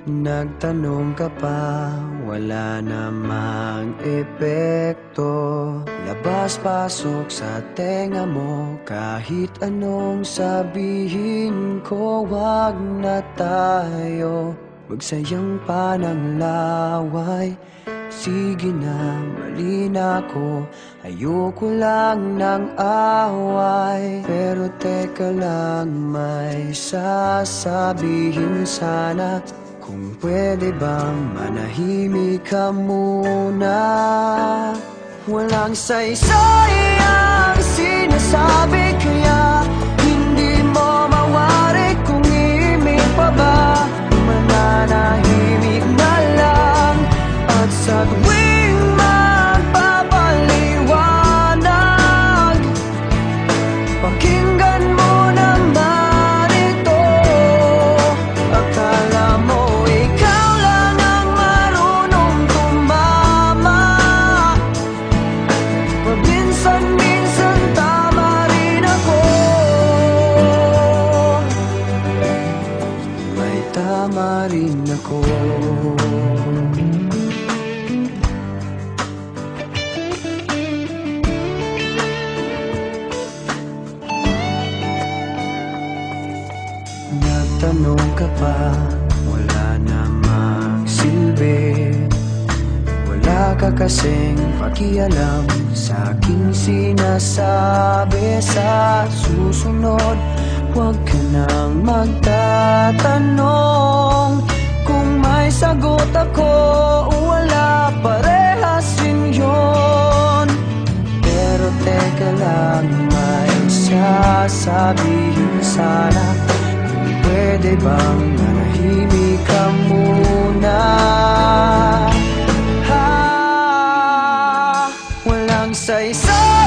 Nagtanong ka pa, wala namang epekto. Labas-pasok sa tenga mo, kahit anong sabihin ko, wag na tayo magsayang pa ng laway. Sige na, mali na ako, ayoko lang ng away. Pero teka lang, may sasabihin sana. Kung pwede bang manahimik ka muna? Walang saysay ang sinasabi, kaya hindi mo mawari kung imig pa ba. Mananahimik na lang, at sa tuwing magpapaliwanag, pakinggan mo naman ito. Akala mo ikaw lang ang marunong tumama, paminsan-minsan tama rin ako. May tama rin ako. Nagtanong ka pa, wala namang silbi. Wala ka kasing pakialam sa aking sinasabi. Sa susunod, huwag ka nang magtatanong. Kung may sagot ako o wala, parehas rin yun. Pero teka lang, may sasabihin sana. Pwede bang manahimik ka muna? Walang saysay